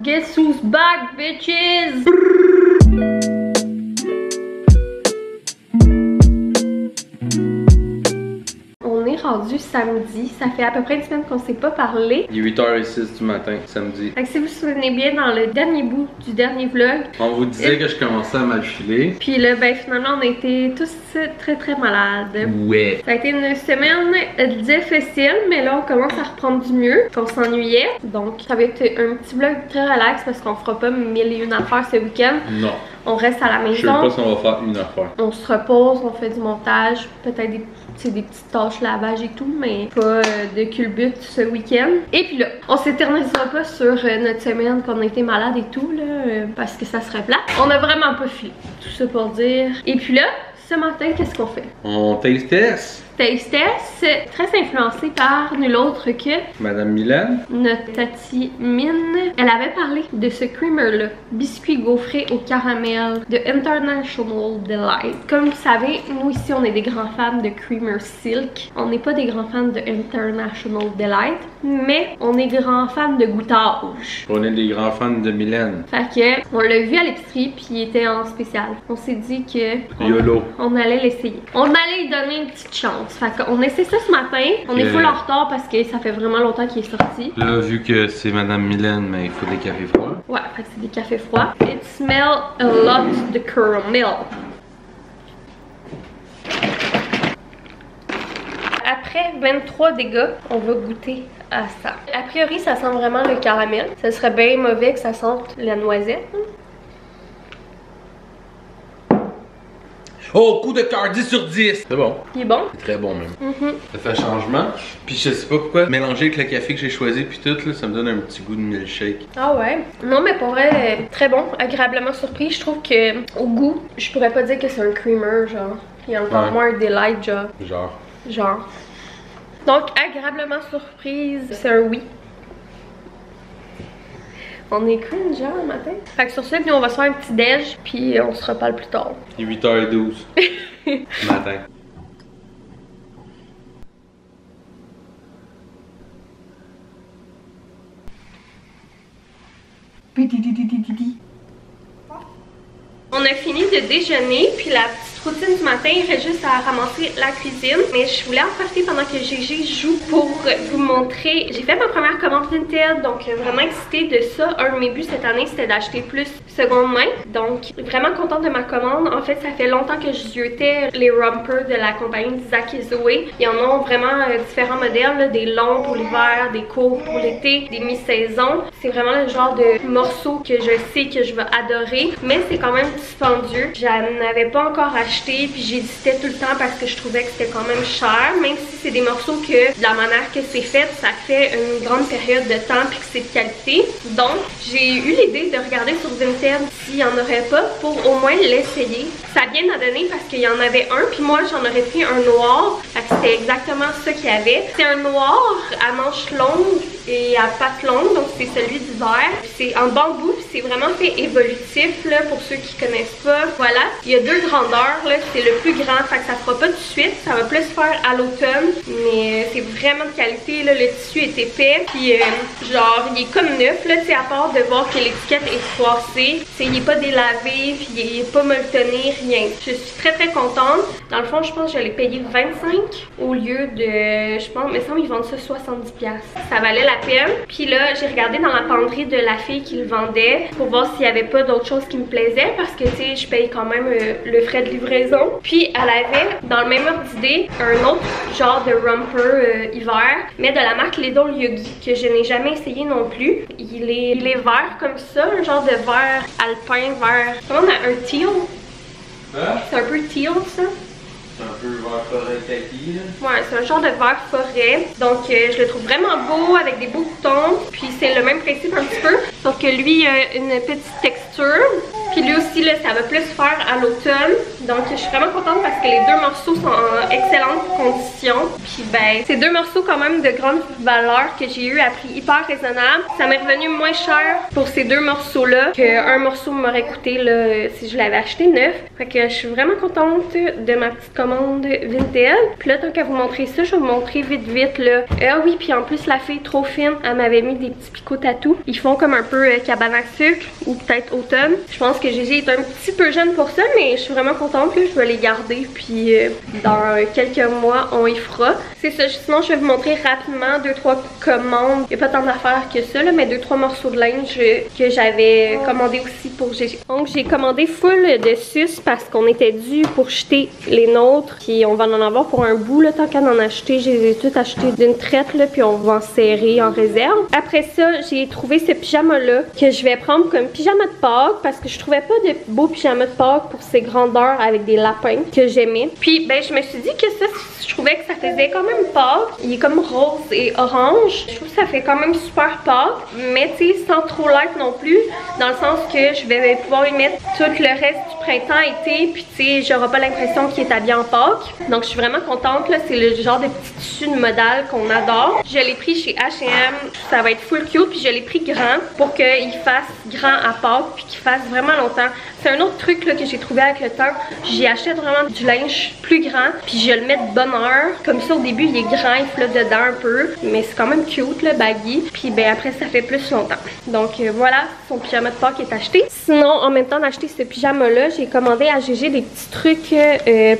Guess who's back, bitches? On est rendu samedi, ça fait à peu près une semaine qu'on s'est pas parlé. Il est 8h06 du matin, samedi. Fait que si vous vous souvenez bien, dans le dernier bout du dernier vlog, On vous disait que je commençais à mal filer. puis là, ben finalement, on a été tous très malades. Ouais. Ça a été une semaine difficile, mais là, on commence à reprendre du mieux, qu'on s'ennuyait. Donc, ça va être un petit vlog très relax parce qu'on fera pas 1001 affaires ce week-end. Non. On reste à la maison. Je sais pas si on va faire une affaire. On se repose, on fait du montage, peut-être des petites tâches lavage et tout, mais pas de culbute ce week-end. Et puis là, on s'éternisera pas sur notre semaine qu'on a été malade et tout, là, parce que ça serait plat. On a vraiment pas filé, tout ça pour dire. Et puis là, ce matin, qu'est-ce qu'on fait? On taste test. Taste test, très influencé par nul autre que Madame Mylène. notre Tati Mine. Elle avait parlé de ce creamer-là, biscuit gaufré au caramel de International Delight. Comme vous savez, nous ici, on est des grands fans de Creamer Silk. On n'est pas des grands fans de International Delight, mais on est grands fans de goûtage. On est des grands fans de Mylène. Fait que, on l'a vu à l'épicerie, puis il était en spécial. On s'est dit que YOLO. on allait l'essayer. On allait lui donner une petite chance. Fait qu'on essaie ça ce matin. On est full en retard parce que ça fait vraiment longtemps qu'il est sorti. Là, vu que c'est Madame Mylène, mais il faut des cafés froids. Ouais, fait que c'est des cafés froids. It smells a lot the caramel. Après 23 dégâts, on va goûter à ça. A priori, ça sent vraiment le caramel. Ça serait bien mauvais que ça sente la noisette. Oh, coup de cœur, 10 sur 10. C'est bon. Il est bon. C'est très bon même. Ça fait changement. Puis je sais pas pourquoi, mélanger avec le café que j'ai choisi puis tout, là, ça me donne un petit goût de milkshake. Ah ouais. Non mais pour vrai, très bon. Agréablement surpris. Je trouve que au goût, je pourrais pas dire que c'est un creamer, genre. Il y a encore moins un delight, genre. Genre. Donc, agréablement surprise, c'est un oui. On est cringe, genre, le matin. Fait que sur ça, nous, on va se faire un petit déj, puis on se reparle plus tard. Il est 8h12 du matin. On a fini de déjeuner, puis la petite routine du matin, il reste juste à ramasser la cuisine. Mais je voulais en profiter pendant que GG joue pour vous montrer. J'ai fait ma première commande Vinted, donc vraiment excitée de ça. Un de mes buts cette année, c'était d'acheter plus seconde main. Donc vraiment contente de ma commande. En fait, ça fait longtemps que je ziotais les rompers de la compagnie Zach et Zoé. Il y en a vraiment différents modèles, là, des longs pour l'hiver, des courts pour l'été, des mi-saison. C'est vraiment le genre de morceau que je sais que je vais adorer, mais c'est quand même dispendieux. J'en avais pas encore acheté, puis j'hésitais tout le temps parce que je trouvais que c'était quand même cher, même si c'est des morceaux que, de la manière que c'est fait, ça fait une grande période de temps puis que c'est de qualité. Donc, j'ai eu l'idée de regarder sur Vinted s'il y en aurait pas pour au moins l'essayer. Ça a bien à donner parce qu'il y en avait un, puis moi j'en aurais pris un noir, fait que c'était exactement ça qu'il y avait. C'est un noir à manches longues et à pattes longues, donc c'est celui d'hiver. C'est en bambou, puis c'est vraiment fait évolutif, là, pour ceux qui connaissent pas. Voilà, il y a deux grandeurs, là, c'est le plus grand, fait que ça fera pas tout de suite, ça va plus faire à l'automne, mais c'est vraiment de qualité, là, le tissu est épais, puis genre, il est comme neuf, là, tu sais, à part de voir que l'étiquette est froissée, il est pas délavé, puis il est pas molletonné, rien. Je suis très contente. Dans le fond, je pense que je l'ai payé 25 au lieu de, je pense, il me semble qu'ils vendent ça 70$. Ça valait la peine. Puis là, j'ai regardé dans la penderie de la fille qui le vendait pour voir s'il y avait pas d'autres choses qui me plaisaient parce que, tu sais, je paye quand même le frais de livraison. Puis elle avait, dans le même ordre d'idée, un autre genre de romper hiver, mais de la marque Lidl Yogi, que je n'ai jamais essayé non plus. Il est vert comme ça, un genre de vert alpin, vert, comment on a un teal? Hein? C'est un peu teal, ça? C'est un peu vert forêt kaki, là. Ouais, c'est un genre de vert forêt. Donc, je le trouve vraiment beau, avec des beaux boutons. Puis, c'est le même principe un petit peu. Sauf que lui, il a une petite texture. Puis lui aussi, là, ça va plus faire à l'automne. Donc je suis vraiment contente parce que les deux morceaux sont en excellente condition. Puis ben, c'est deux morceaux quand même de grande valeur que j'ai eu à prix hyper raisonnable. Ça m'est revenu moins cher pour ces deux morceaux-là qu'un morceau m'aurait coûté là, si je l'avais acheté neuf. Fait que je suis vraiment contente de ma petite commande Vinted. Puis là, tant qu'à vous montrer ça, je vais vous montrer vite là. Ah oui, puis en plus la fille trop fine, elle m'avait mis des petits picots tatou. Ils font comme un peu cabane à sucre ou peut-être automne. Je pense que Gigi est un petit peu jeune pour ça, mais je suis vraiment contente que je vais les garder. Puis dans quelques mois, on y fera. C'est ça. Sinon, je vais vous montrer rapidement 2-3 commandes. Il n'y a pas tant d'affaires que ça, là, mais 2-3 morceaux de linge que j'avais commandé aussi pour Gigi. Donc, j'ai commandé full de sus parce qu'on était dû pour jeter les nôtres. Puis on va en avoir pour un bout, là, tant qu'à en acheter. Je les ai toutes achetées d'une traite, là, puis on va en serrer en réserve. Après ça, j'ai trouvé ce pyjama-là que je vais prendre comme pyjama de Pâques parce que je trouvais pas de beau pyjama de Pâques pour ses grandeurs avec des lapins que j'aimais. Puis, ben, je me suis dit que ça, je trouvais que ça faisait quand même Pâques. Il est comme rose et orange. Je trouve que ça fait quand même super Pâques, mais tu sais, sans trop light non plus, dans le sens que je vais pouvoir y mettre tout le reste du printemps-été, puis tu sais, j'aurai pas l'impression qu'il est habillé en Pâques. Donc, je suis vraiment contente, là. C'est le genre de petit tissu de modal qu'on adore. Je l'ai pris chez H&M. Ça va être full cute, puis je l'ai pris grand pour qu'il fasse grand à Pâques, puis qu'il fasse vraiment longtemps. C'est un autre truc là, que j'ai trouvé avec le temps. J'y achète vraiment du linge plus grand, puis je le mets de bonne heure. Comme ça, au début, il est grand, il flotte dedans un peu, mais c'est quand même cute, le baggy. Puis ben après, ça fait plus longtemps. Donc voilà, son pyjama de Pâques est acheté. Sinon, en même temps d'acheter ce pyjama-là, j'ai commandé à Gigi des petits trucs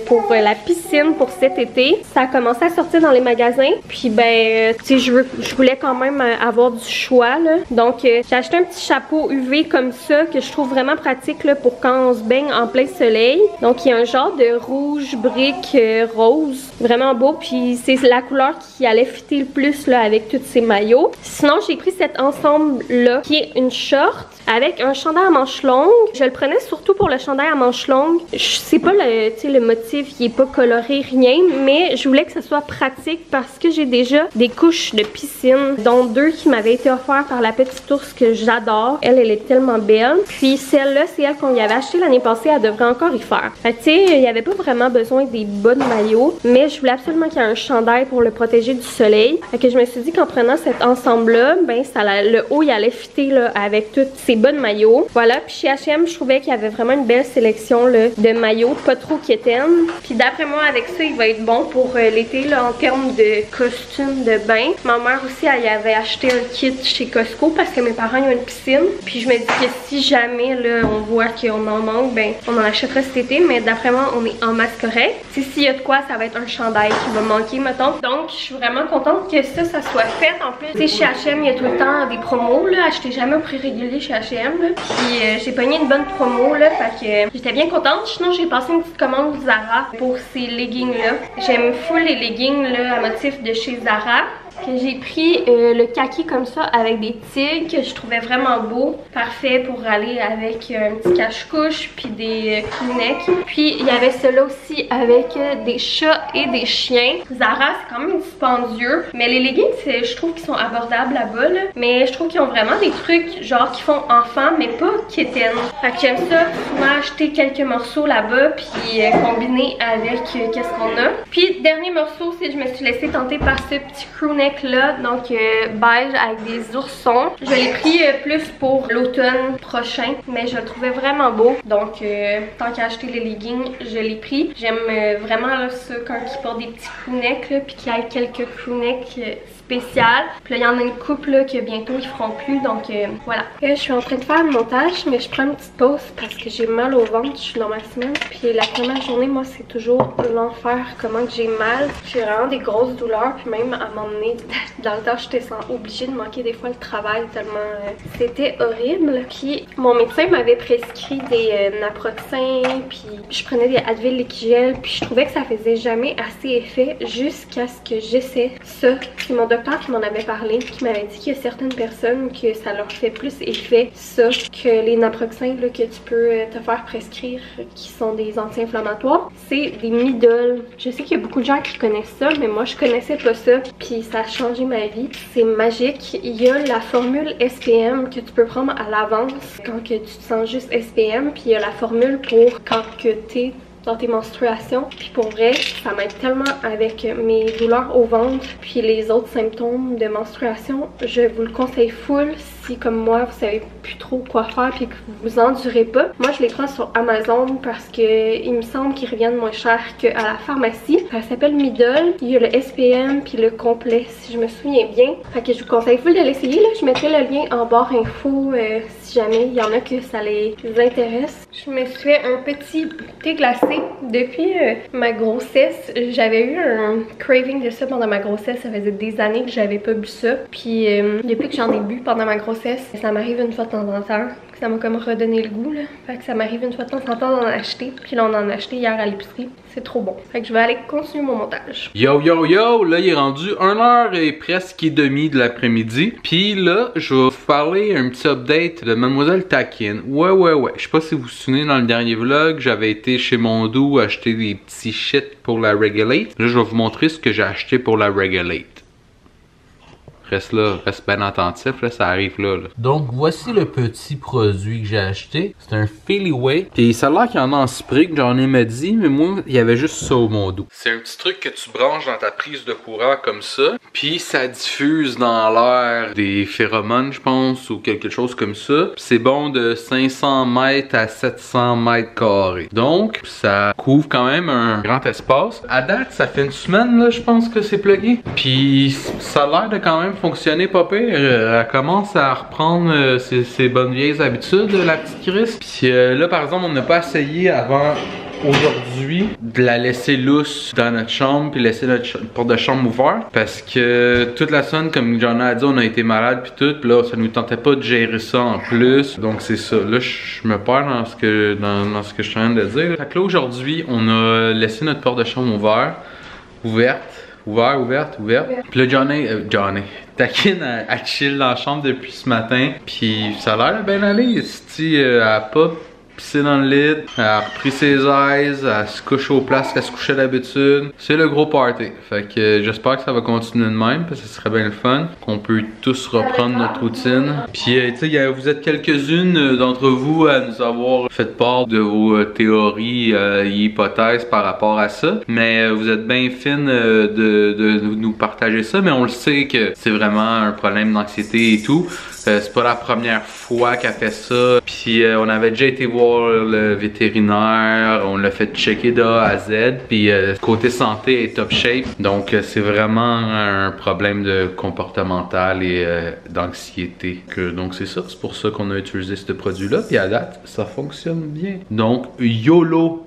pour la piscine pour cet été. Ça a commencé à sortir dans les magasins. Puis ben, tu sais, je voulais quand même avoir du choix, là. Donc j'ai acheté un petit chapeau UV comme ça que je trouve vraiment pratique là, pour quand on se baigne en plein soleil. Donc il y a un genre de rouge brique rose. Vraiment beau. Puis c'est la couleur qui allait fitter le plus là, avec tous ces maillots. Sinon, j'ai pris cet ensemble-là qui est une short avec un chandail à manches longues. Je le prenais surtout pour le chandail à manches longues. Je sais pas le motif, il est pas coloré, rien, mais je voulais que ce soit pratique parce que j'ai déjà des couches de piscine, dont 2 qui m'avaient été offertes par la petite ours que j'adore. Elle est tellement belle. Puis celle-là, c'est elle qu'on y avait acheté l'année passée, elle devrait encore y faire. Fait que tu sais, il n'y avait pas vraiment besoin des bas de maillot, mais je voulais absolument qu'il y ait un chandail pour le protéger du soleil. Fait que je me suis dit qu'en prenant cet ensemble-là, ben le haut, il allait fitter là, avec toutes ces bas de maillot. Voilà, puis chez H&M, je trouvais qu'il y avait vraiment une belle sélection là, de maillots, pas trop quétaines. Puis d'après moi, avec ça, il va être bon pour l'été là, en termes de costume de bain. Ma mère aussi, elle y avait acheté un kit chez Costco parce que mes parents ont une piscine. Puis je me dis que si jamais là, on voit qu'on en manque, ben on en achètera cet été, mais d'après moi, on est en masse correct. S'il y a de quoi, ça va être un chandail qui va manquer, mettons. Donc, je suis vraiment contente que ça soit fait. En plus, tu sais, chez H&M, il y a tout le temps des promos, là. Achetez jamais au prix régulier chez H&M, là. Puis, j'ai pogné une bonne promo, là. Fait que j'étais bien contente. Sinon, j'ai passé une petite commande Zara pour ces leggings-là. J'aime full les leggings, là, à motif de chez Zara. Que j'ai pris le kaki comme ça avec des tigres que je trouvais vraiment beau, parfait pour aller avec un petit cache-couche puis des crewnecks. Puis il y avait cela aussi avec des chats et des chiens. Zara, c'est quand même dispendieux, mais les leggings, je trouve qu'ils sont abordables là-bas, là. Mais je trouve qu'ils ont vraiment des trucs genre qui font enfant mais pas quétaine. Fait que j'aime ça, souvent acheter quelques morceaux là-bas puis combiner avec qu'est-ce qu'on a. Puis dernier morceau, c'est que je me suis laissée tenter par ce petit crewneck là, donc beige avec des oursons. Je l'ai pris plus pour l'automne prochain, mais je le trouvais vraiment beau. Donc tant qu'à acheter les leggings, je l'ai pris. J'aime vraiment là, ça quand ils portent des petits crewnecks là, puis qu'il y a quelques crewnecks spécial. Puis là, il y en a une couple là, que bientôt ils feront plus. Donc voilà. Je suis en train de faire le montage, mais je prends une petite pause parce que j'ai mal au ventre. Je suis dans ma semaine. Puis la première journée, moi, c'est toujours l'enfer. Comment que j'ai mal. J'ai vraiment des grosses douleurs. Puis même à m'emmener dans le temps, j'étais obligée de manquer des fois le travail tellement c'était horrible. Puis mon médecin m'avait prescrit des naproxen. Puis je prenais des Advil Liquigel. Puis je trouvais que ça faisait jamais assez effet jusqu'à ce que j'essaie ça. Puis mon docteur qui m'en avait parlé, qui m'avait dit qu'il y a certaines personnes que ça leur fait plus effet ça que les naproxen là, que tu peux te faire prescrire qui sont des anti-inflammatoires. C'est des Midol. Je sais qu'il y a beaucoup de gens qui connaissent ça, mais moi je connaissais pas ça. Puis ça a changé ma vie. C'est magique. Il y a la formule SPM que tu peux prendre à l'avance quand que tu te sens juste SPM. Puis il y a la formule pour quand que t'es dans tes menstruations. Puis pour vrai, ça m'aide tellement avec mes douleurs au ventre puis les autres symptômes de menstruation. Je vous le conseille full si comme moi vous savez plus trop quoi faire puis que vous endurez pas. Moi je les prends sur Amazon parce que il me semble qu'ils reviennent moins cher qu'à la pharmacie. Ça s'appelle Midol. Il y a le SPM puis le complet si je me souviens bien. Fait que je vous conseille full de l'essayer là. Je mettrai le lien en barre info si jamais il y en a que ça les intéresse. Je me suis fait un petit thé glacé depuis ma grossesse. J'avais eu un craving de ça pendant ma grossesse. Ça faisait des années que j'avais pas bu ça. Puis depuis que j'en ai bu pendant ma grossesse, ça m'arrive une fois de temps en temps. Ça m'a comme redonné le goût là. Fait que ça m'arrive une fois de temps en temps d'en acheter. Puis là on en a acheté hier à l'épicerie. C'est trop bon. Fait que je vais aller continuer mon montage. Yo yo yo, là il est rendu 1h et presque et demie de l'après-midi. Puis là, je vais vous parler un petit update de Mademoiselle Taquine. Ouais. Je sais pas si vous vous souvenez dans le dernier vlog, j'avais été chez Mondou acheter des petits shit pour la Regulate. Là, je vais vous montrer ce que j'ai acheté pour la Regulate. Reste là, reste bien attentif, là, ça arrive là. Donc, voici le petit produit que j'ai acheté. C'est un Feeliway. Puis ça a l'air qu'il y en a en spray, que j'en ai me dit, mais moi, il y avait juste ça au Mondou. C'est un petit truc que tu branches dans ta prise de courant comme ça. Puis ça diffuse dans l'air des phéromones, je pense, ou quelque chose comme ça. C'est bon de 500 mètres à 700 mètres carrés. Donc, ça couvre quand même un grand espace. À date, ça fait une semaine, là, je pense que c'est plugué. Puis ça a l'air de quand même fonctionner pas pire. Elle commence à reprendre ses bonnes vieilles habitudes, la petite Chris. Puis là, par exemple, on n'a pas essayé avant aujourd'hui de la laisser lousse dans notre chambre puis laisser notre porte de chambre ouverte parce que toute la semaine, comme John a dit, on a été malade puis tout, puis là ça nous tentait pas de gérer ça en plus. Donc c'est ça. Là je me perds dans ce que je suis en train de dire. Fait que là aujourd'hui, on a laissé notre porte de chambre ouverte. Puis là, Johnny, Taquine, elle chill dans la chambre depuis ce matin. Puis ça a l'air de bien aller. Elle a pas pissé dans le lit, elle a repris ses eyes, elle se couche aux places qu'elle se couchait d'habitude. C'est le gros party. Fait que j'espère que ça va continuer de même, parce que ce serait bien le fun. Qu'on peut tous reprendre notre routine. Puis tu sais, vous êtes quelques-unes d'entre vous à nous avoir fait part de vos théories et hypothèses par rapport à ça. Mais vous êtes bien fines de nous partager ça, mais on le sait que c'est vraiment un problème d'anxiété et tout. C'est pas la première fois qu'elle fait ça. Puis on avait déjà été voir le vétérinaire, on l'a fait checker de A à Z. Puis côté santé est top shape. Donc c'est vraiment un problème de comportemental et d'anxiété. Donc c'est ça, c'est pour ça qu'on a utilisé ce produit-là. Puis à date, ça fonctionne bien. Donc YOLO!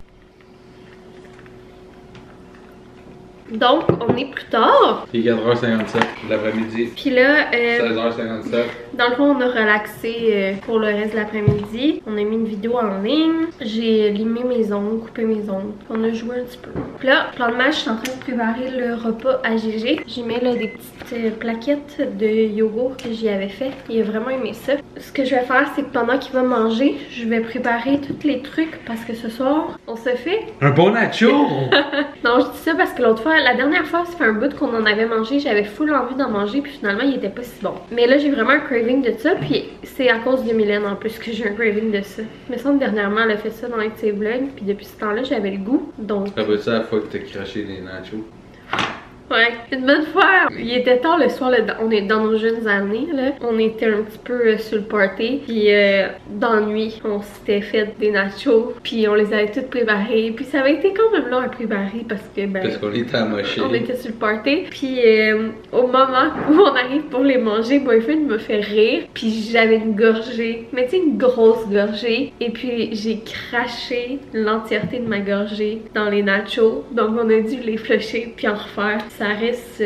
Donc, on est plus tard. Il est 4h57 de l'après-midi. Puis là, 16h57. Dans le fond, on a relaxé pour le reste de l'après-midi. On a mis une vidéo en ligne. J'ai limé mes ongles, coupé mes ongles. On a joué un petit peu. Puis là, plan de match, je suis en train de préparer le repas à Gégé. J'y mets là des petites plaquettes de yogourt que j'y avais fait. Il a vraiment aimé ça. Ce que je vais faire, c'est que pendant qu'il va manger, je vais préparer tous les trucs parce que ce soir, on se fait un bon nacho! Non, je dis ça parce que l'autre fois, la dernière fois, ça fait un bout qu'on en avait mangé. J'avais full envie d'en manger, puis finalement, il était pas si bon. Mais là, j'ai vraiment un craving de ça, puis c'est à cause de Mylène en plus que j'ai un craving de ça. Il me semble que dernièrement, elle a fait ça dans un de ses vlogs, puis depuis ce temps-là, j'avais le goût. Donc. Ah bah ça la fois que t'as craché des nachos. Ouais, une bonne fois, il était tard le soir, là, on est dans nos jeunes années, là. On était un petit peu sur le party, puis dans la nuit, on s'était fait des nachos, puis on les avait toutes préparés, puis ça avait été quand même long à préparer parce que, ben... Parce qu'on était amochés. On était sur le party, puis au moment où on arrive pour les manger, Boyfriend me fait rire, puis j'avais une gorgée, mais tu sais, une grosse gorgée, et puis j'ai craché l'entièreté de ma gorgée dans les nachos, donc on a dû les flusher puis en refaire. Ça reste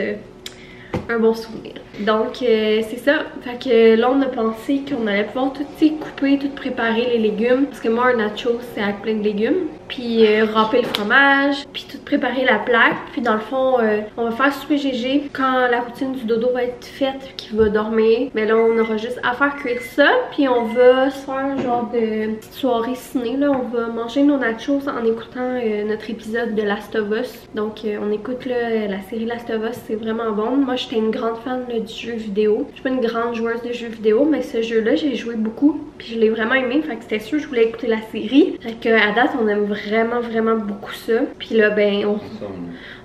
un bon souvenir. Donc c'est ça, fait que là on a pensé qu'on allait pouvoir tout couper, tout préparer les légumes, parce que moi un nacho c'est avec plein de légumes, puis râper le fromage, puis tout préparer la plaque, puis dans le fond on va faire souper Gégé quand la routine du dodo va être faite, qu'il va dormir, mais là on aura juste à faire cuire ça, puis on va se faire un genre de petite soirée ciné, là on va manger nos nachos en écoutant notre épisode de Last of Us. Donc on écoute là, la série Last of Us, c'est vraiment bon. Moi j'étais une grande fan là, du jeu vidéo. Je suis pas une grande joueuse de jeux vidéo, mais ce jeu-là, j'ai joué beaucoup, puis je l'ai vraiment aimé, fait que c'était sûr que je voulais écouter la série. Fait que à date, on aime vraiment beaucoup ça. Puis là, ben,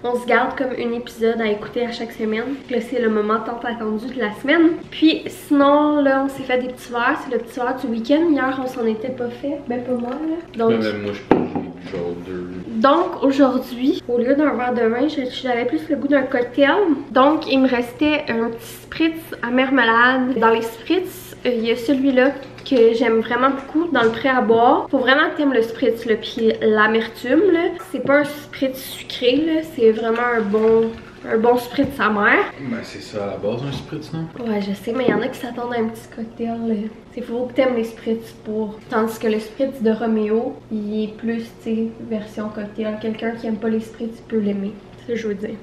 on se garde comme un épisode à écouter à chaque semaine. Là, c'est le moment tant attendu de la semaine. Puis sinon, là, on s'est fait des petits verres. C'est le petit verre du week-end. Hier, on s'en était pas fait. Ben, pas moi, là. Donc, même moi, je pense que j'ai bu genre 2. Donc aujourd'hui, au lieu d'un verre de vin, j'avais plus le goût d'un cocktail. Donc il me restait un petit spritz à marmelade. Dans les spritz, il y a celui-là que j'aime vraiment beaucoup dans le prêt à boire. Faut vraiment que t'aimes le spritz là, puis l'amertume là. C'est pas un spritz sucré là, c'est vraiment un bon spritz amer. Ben c'est ça à la base un spritz, non? Ouais, je sais, mais il y en a qui s'attendent à un petit cocktail. C'est faut que t'aimes les spritz pour. Tandis que le spritz de Roméo, il est plus, tu sais, version cocktail. Quelqu'un qui aime pas les spritz peut l'aimer. C'est ça que je veux dire.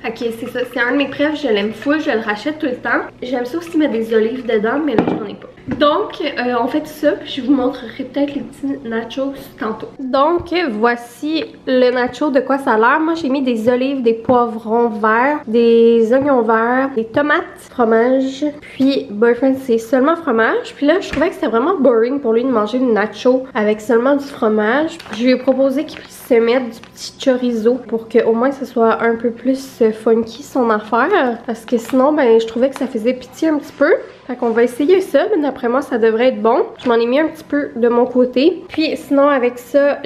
Ok, c'est ça. C'est un de mes préfs, je l'aime full, je le rachète tout le temps. J'aime ça aussi mettre des olives dedans, mais là j'en ai pas. Donc, on fait tout ça, puis je vous montrerai peut-être les petits nachos tantôt. Donc, voici le nacho, de quoi ça a l'air. Moi, j'ai mis des olives, des poivrons verts, des oignons verts, des tomates, fromage, puis boyfriend, c'est seulement fromage. Puis là, je trouvais que c'était vraiment boring pour lui de manger le nacho avec seulement du fromage. Je lui ai proposé qu'il puisse se mettre du petit chorizo pour qu'au moins ce soit un peu plus funky son affaire. Parce que sinon, ben, je trouvais que ça faisait pitié un petit peu. Fait qu'on va essayer ça, mais d'après moi, ça devrait être bon. Je m'en ai mis un petit peu de mon côté. Puis sinon, avec ça,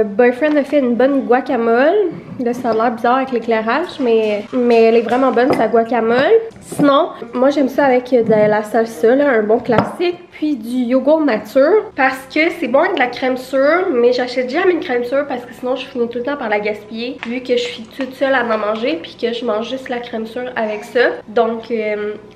boyfriend a fait une bonne guacamole. Là, ça a l'air bizarre avec l'éclairage, mais elle est vraiment bonne, sa guacamole. Sinon, moi, j'aime ça avec de la salsa, là, un bon classique. Puis du yogourt nature, parce que c'est bon avec de la crème sûre, mais j'achète jamais une crème sûre parce que sinon, je finis tout le temps par la gaspiller, vu que je suis toute seule à en manger, puis que je mange juste la crème sûre avec ça. Donc,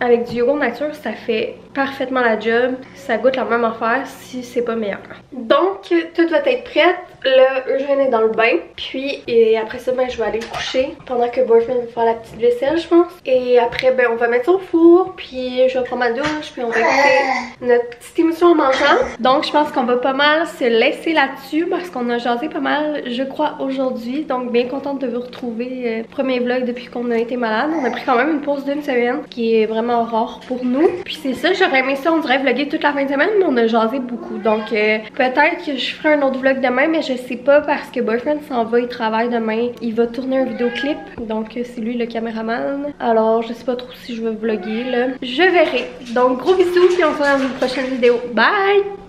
avec du yogourt nature, ça fait parfaitement la job. Ça goûte la même affaire si c'est pas meilleur. Donc, tout va être prête. Là, Eugène est dans le bain. Puis, et après ça, ben, je vais aller me coucher pendant que boyfriend va faire la petite vaisselle, je pense. Et après, ben, on va mettre ça au four. Puis, je vais prendre ma douche. Puis, on va écouter notre petite émission en mangeant. Donc, je pense qu'on va pas mal se laisser là-dessus parce qu'on a jasé pas mal, je crois, aujourd'hui. Donc, bien contente de vous retrouver. Premier vlog depuis qu'on a été malade. On a pris quand même une pause d'une semaine qui est vraiment rare pour nous. Puis, c'est ça, j'aurais aimé ça, on dirait vlogger toute la fin de semaine, mais on a jasé beaucoup. Donc, peut-être que je ferai un autre vlog demain, mais je sais pas parce que boyfriend s'en va, il travaille demain. Il va tourner un vidéoclip, donc c'est lui le caméraman. Alors, je sais pas trop si je vais vlogger, là. Je verrai. Donc, gros bisous, puis on se voit dans une prochaine vidéo. Bye!